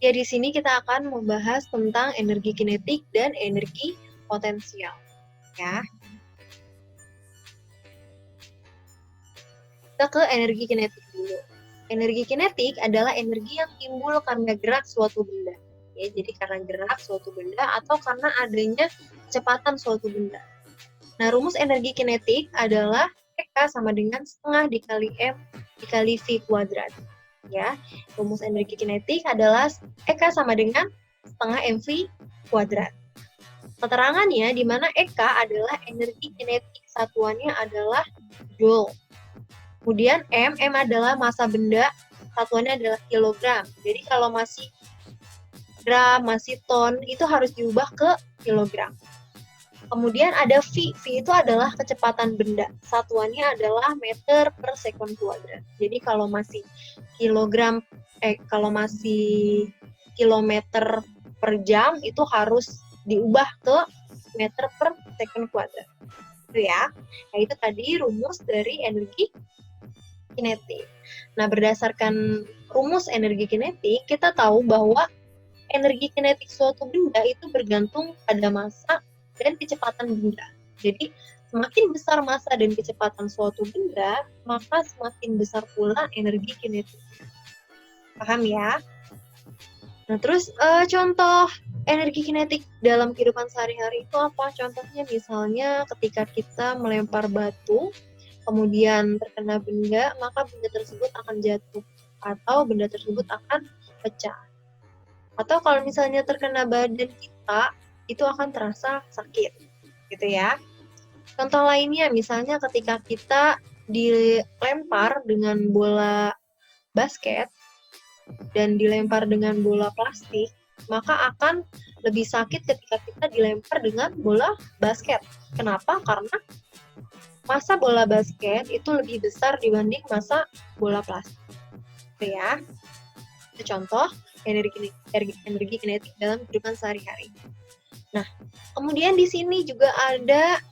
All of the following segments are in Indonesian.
Ya, di sini kita akan membahas tentang energi kinetik dan energi potensial, ya. Kita ke energi kinetik dulu. Energi kinetik adalah energi yang timbul karena gerak suatu benda. Ya, jadi karena gerak suatu benda atau karena adanya kecepatan suatu benda. Nah, rumus energi kinetik adalah EK sama dengan setengah dikali M dikali V kuadrat. Ya, rumus energi kinetik adalah EK sama dengan setengah MV kuadrat. Keterangannya di mana EK adalah energi kinetik, satuannya adalah joule. Kemudian M adalah massa benda, satuannya adalah kilogram. Jadi kalau masih gram, masih ton, itu harus diubah ke kilogram. Kemudian ada V itu adalah kecepatan benda, satuannya adalah meter per sekon kuadrat. Jadi kalau masih kilometer per jam itu harus diubah ke meter per sekon kuadrat. Itu ya. Nah, itu tadi rumus dari energi kinetik. Nah, berdasarkan rumus energi kinetik, kita tahu bahwa energi kinetik suatu benda itu bergantung pada massa dan kecepatan benda. Jadi, semakin besar massa dan kecepatan suatu benda, maka semakin besar pula energi kinetiknya. Paham ya? Nah, terus contoh energi kinetik dalam kehidupan sehari-hari itu apa? Contohnya misalnya ketika kita melempar batu, kemudian terkena benda, maka benda tersebut akan jatuh atau benda tersebut akan pecah. Atau kalau misalnya terkena badan kita, itu akan terasa sakit, gitu ya. Contoh lainnya, misalnya ketika kita dilempar dengan bola basket dan dilempar dengan bola plastik, maka akan lebih sakit ketika kita dilempar dengan bola basket. Kenapa? Karena massa bola basket itu lebih besar dibanding massa bola plastik. Itu ya. Itu contoh energi kinetik dalam kehidupan sehari-hari. Nah, kemudian di sini juga ada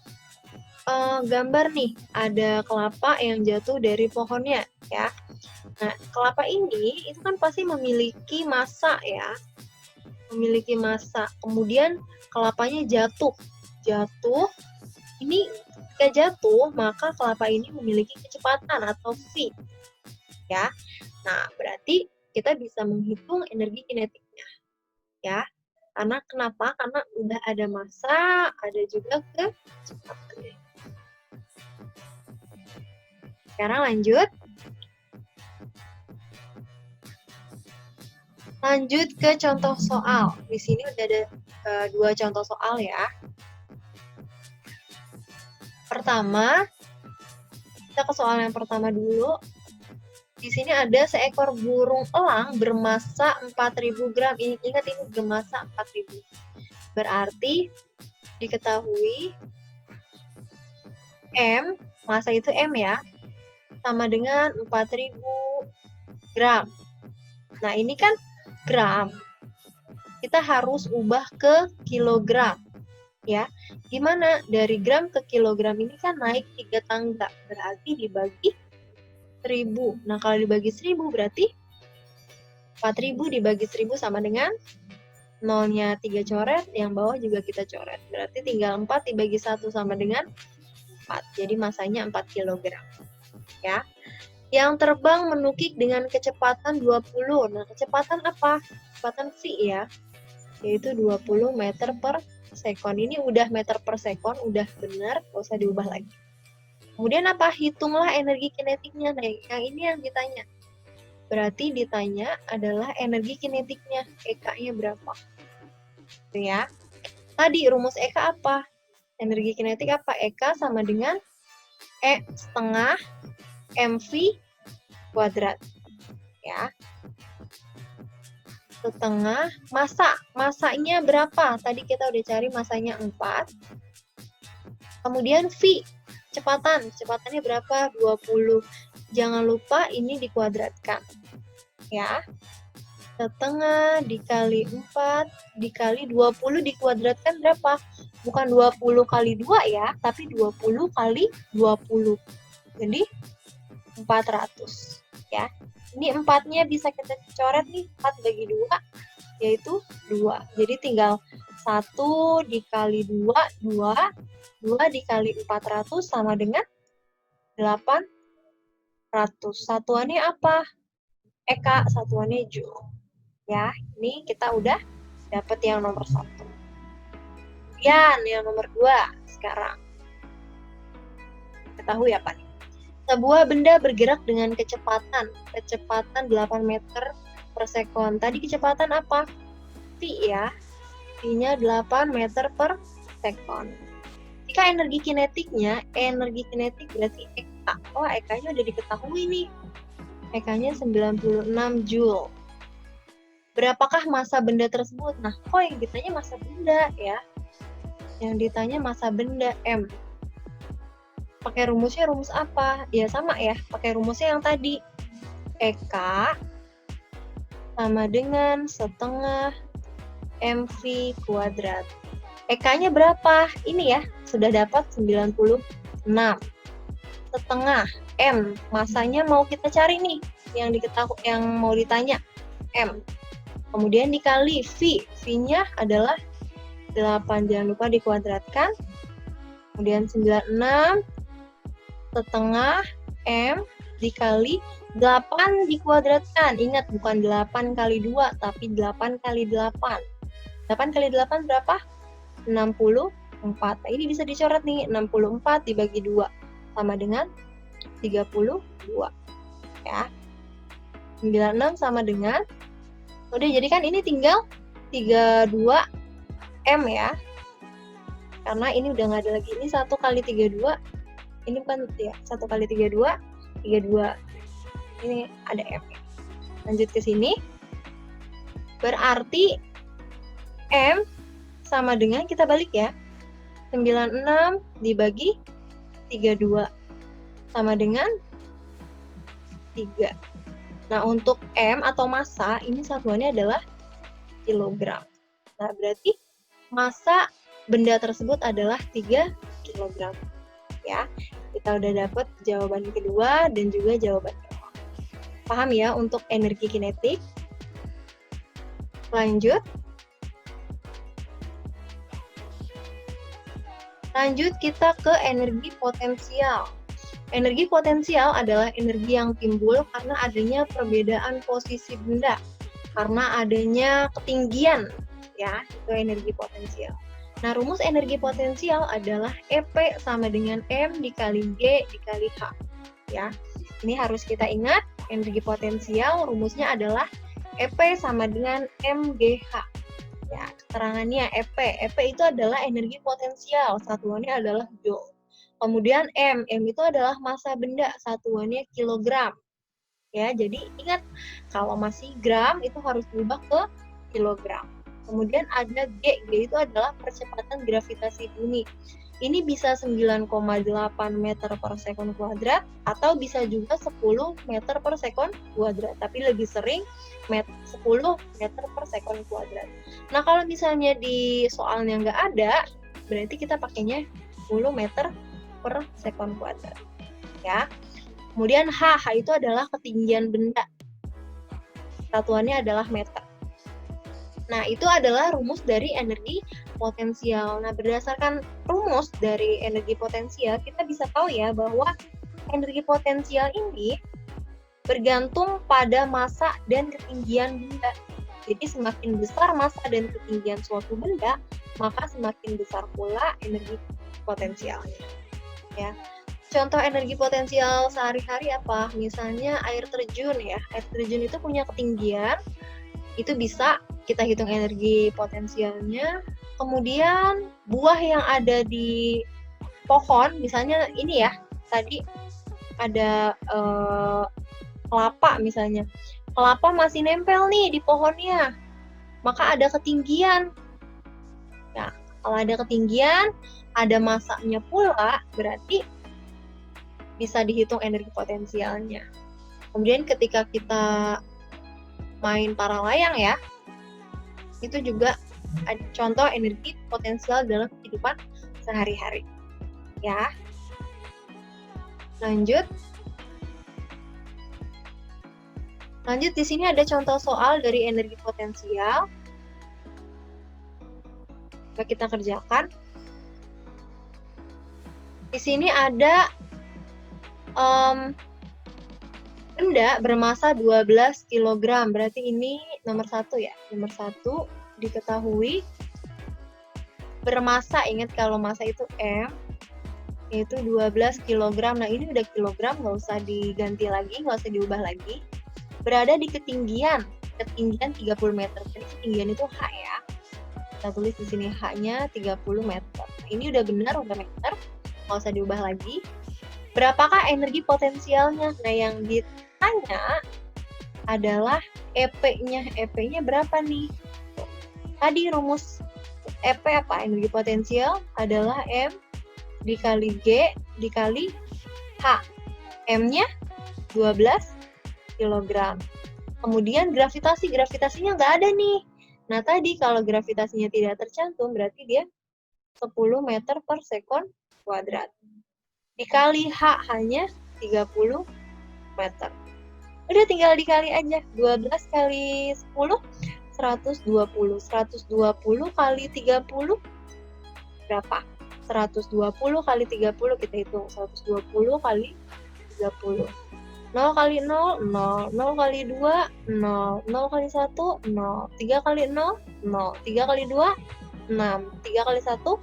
gambar nih, ada kelapa yang jatuh dari pohonnya, ya. Nah, kelapa ini itu kan pasti memiliki massa ya, memiliki massa. Kemudian kelapanya jatuh, ini ketika jatuh maka kelapa ini memiliki kecepatan atau V, ya. Nah, berarti kita bisa menghitung energi kinetiknya, ya. Karena kenapa? Karena udah ada massa, ada juga kecepatannya. Sekarang lanjut ke contoh soal. Di sini udah ada 2 contoh soal ya. Pertama, kita ke soal yang pertama dulu. Di sini ada seekor burung elang bermassa 4.000 gram. Ingat ini bermassa 4.000. Berarti diketahui M, massa itu M ya, sama dengan 4.000 gram. Nah, ini kan gram. Kita harus ubah ke kilogram. Ya, gimana? Dari gram ke kilogram ini kan naik 3 tangga. Berarti dibagi 1000. Nah, kalau dibagi 1000 berarti 4.000 dibagi 1000 sama dengan nolnya 3 coret, yang bawah juga kita coret. Berarti tinggal 4 dibagi 1 sama dengan 4. Jadi massanya 4 kg. Ya. Yang terbang menukik dengan kecepatan 20. Nah, kecepatan apa? Kecepatan V ya. Yaitu 20 meter per sekon. Ini udah meter per sekon, udah benar, nggak usah diubah lagi. Kemudian apa? Hitunglah energi kinetiknya. Nah, yang ini yang ditanya. Berarti ditanya adalah energi kinetiknya. EK-nya berapa? Itu ya. Tadi rumus EK apa? Energi kinetik apa? EK sama dengan E setengah MV kuadrat. Ya. Setengah massa. Massanya berapa? Tadi kita udah cari massanya 4. Kemudian V, kecepatannya berapa? 20. Jangan lupa ini dikuadratkan. Ya. Setengah dikali 4 dikali 20 dikuadratkan berapa? Bukan 20 kali 2 ya, tapi 20 kali 20. Jadi 400 ya. Ini 4-nya bisa kita coret nih, 4 bagi 2 yaitu 2. Jadi tinggal 1 dikali 2, 2 dikali 400 sama dengan 800. Satuannya apa? Eka, satuannya Joule. Ya, ini kita udah dapat yang nomor 1. Kemudian yang nomor 2 sekarang. Ketahui apa nih? Sebuah benda bergerak dengan kecepatan 8 meter per sekon. Tadi kecepatan apa? V ya. V-nya 8 meter per sekon. Jika energi kinetik berarti Eka. Oh, Eka-nya udah diketahui nih. Eka-nya 96 Joule. Berapakah massa benda tersebut? Nah, kok yang ditanya massa benda ya? Yang ditanya massa benda M. Pakai rumus apa? Ya sama ya, pakai rumusnya yang tadi. Eka sama dengan setengah MV kuadrat. Eka-nya berapa? Ini ya, sudah dapat 96. Setengah M, masanya mau kita cari nih, yang mau ditanya M. Kemudian dikali V, V-nya adalah 8, jangan lupa dikuadratkan. Kemudian 96 setengah M dikali 8 dikuadratkan. Ingat, bukan 8 kali 2, tapi 8 kali 8. 8 kali 8 berapa? 64. Nah, ini bisa dicoret nih, 64 dibagi 2 sama dengan 32. Ya. 96 sama dengan, udah jadi kan ini tinggal 32 M ya. Karena ini udah nggak ada lagi, ini 1 kali 32. Ini bukan ya, 1 kali 32, 32. Ini ada M. Lanjut ke sini. Berarti M sama dengan, kita balik ya, 96 dibagi 32 sama dengan 3. Nah, untuk M atau massa, ini satuannya adalah kilogram. Nah, berarti massa benda tersebut adalah 3 kilogram. Ya, kita udah dapat jawaban kedua dan juga jawaban kedua. Paham ya untuk energi kinetik? Lanjut kita ke energi potensial. Energi potensial adalah energi yang timbul karena adanya perbedaan posisi benda, karena adanya ketinggian, ya, itu energi potensial. Nah, rumus energi potensial adalah EP sama dengan M dikali G dikali H. Ya, ini harus kita ingat, energi potensial rumusnya adalah EP sama dengan MGH. Ya, keterangannya EP. EP itu adalah energi potensial, satuannya adalah Joule. Kemudian M itu adalah massa benda, satuannya kilogram. Ya, jadi ingat, kalau masih gram itu harus diubah ke kilogram. Kemudian ada G itu adalah percepatan gravitasi bumi. Ini bisa 9,8 meter per sekon kuadrat atau bisa juga 10 meter per sekon kuadrat, tapi lebih sering 10 meter per sekon kuadrat. Nah, kalau misalnya di soalnya nggak ada, berarti kita pakainya 10 meter per sekon kuadrat. Ya. Kemudian H itu adalah ketinggian benda. Satuannya adalah meter. Nah, itu adalah rumus dari energi potensial. Nah, berdasarkan rumus dari energi potensial, kita bisa tahu ya bahwa energi potensial ini bergantung pada massa dan ketinggian benda. Jadi, semakin besar massa dan ketinggian suatu benda, maka semakin besar pula energi potensialnya. Ya. Contoh energi potensial sehari-hari apa? Misalnya air terjun ya. Air terjun itu punya ketinggian, itu bisa kita hitung energi potensialnya. Kemudian buah yang ada di pohon, misalnya ini ya, tadi ada kelapa misalnya. Kelapa masih nempel nih di pohonnya, maka ada ketinggian. Nah, kalau ada ketinggian, ada massanya pula, berarti bisa dihitung energi potensialnya. Kemudian ketika kita main para layang ya, itu juga ada contoh energi potensial dalam kehidupan sehari-hari. Ya. Lanjut di sini ada contoh soal dari energi potensial. Coba kita kerjakan. Di sini ada benda bermasa 12 kg. Berarti ini nomor 1 ya. Nomor 1 diketahui bermasa, ingat kalau masa itu M, yaitu 12 kg. Nah, ini udah kilogram, nggak usah diganti lagi, nggak usah diubah lagi. Berada di ketinggian 30 meter. Jadi ketinggian itu H ya. Kita tulis di sini H-nya 30 meter. Nah, ini udah benar, udah meter, nggak usah diubah lagi. Berapakah energi potensialnya? Nah, yang ditanya adalah EP-nya. EP-nya berapa nih? Tadi rumus EP apa? Energi potensial adalah M dikali G dikali H. M-nya 12 kg. Kemudian gravitasinya nggak ada nih. Nah, tadi kalau gravitasinya tidak tercantum, berarti dia 10 meter per sekon kuadrat. Dikali H hanya 30 meter. Udah tinggal dikali aja. 12 kali 10, 120. 120 kali 30, berapa? 120 kali 30, kita hitung. 120 kali 30. 0 kali 0, 0. 0 kali 2, 0. 0 kali 1, 0. 3 kali 0, 0. 3 kali 2, 6. 3 kali 1,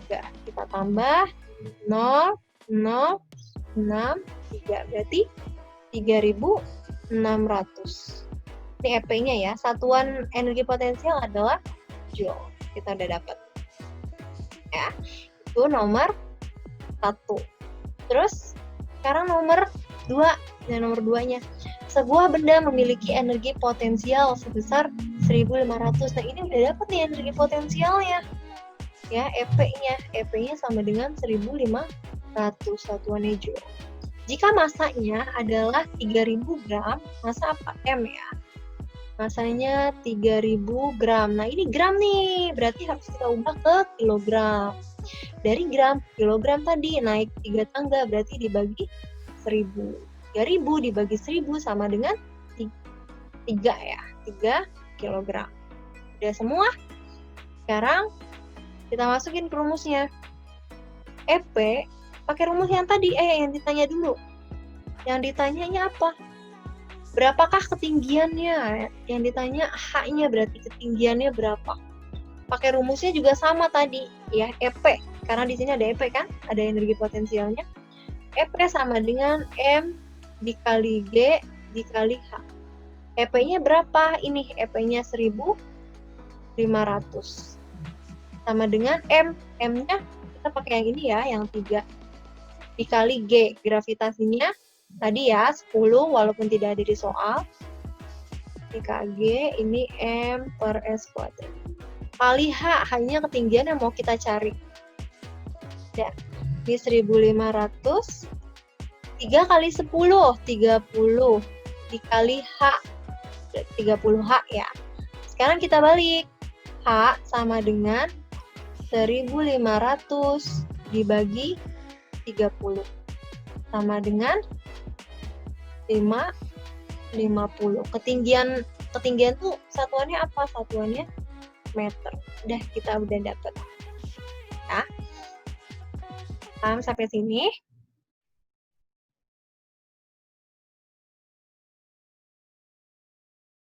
3. Kita tambah 0, 0, 6, 3. Berarti 3.600. Ini EP-nya ya. Satuan energi potensial adalah Joule. Kita udah dapat. Ya, itu nomor 1. Terus, sekarang nomor 2. Nah, nomor 2-nya. Sebuah benda memiliki energi potensial sebesar 1.500. Nah, ini udah dapat nih energi potensialnya. Ya, EP-nya. EP-nya sama dengan 1.500. Satuannya Joule. Jika masanya adalah 3.000 gram, masa apa? M ya. Masanya 3.000 gram. Nah, ini gram nih. Berarti harus kita ubah ke kilogram. Dari gram, kilogram tadi naik 3 tangga. Berarti dibagi 1.000. 3.000 dibagi 1.000 sama dengan 3 ya. 3 kilogram. Udah semua? Sekarang kita masukin ke rumusnya. EP pakai rumus yang tadi, yang ditanya dulu. Yang ditanyanya apa? Berapakah ketinggiannya? Yang ditanya H-nya, berarti ketinggiannya berapa? Pakai rumusnya juga sama tadi, ya, EP. Karena di sini ada EP kan, ada energi potensialnya. EP sama dengan M dikali G dikali H. EP-nya berapa? Ini EP-nya 1.500. Sama dengan M. M-nya kita pakai yang ini ya, yang 3. Dikali G, gravitasinya tadi ya 10 walaupun tidak ada di soal. G, ini M per S kuadrat. Kali H, hanya ketinggian yang mau kita cari. Ya, ini 1.500. 3 kali 10, 30. Dikali H, 30H ya. Sekarang kita balik. H sama dengan 1.500 dibagi 30. Sama dengan 50. Ketinggian tuh satuannya apa? Satuannya meter. Udah, kita udah dapat. Ya. Paham sampai sini?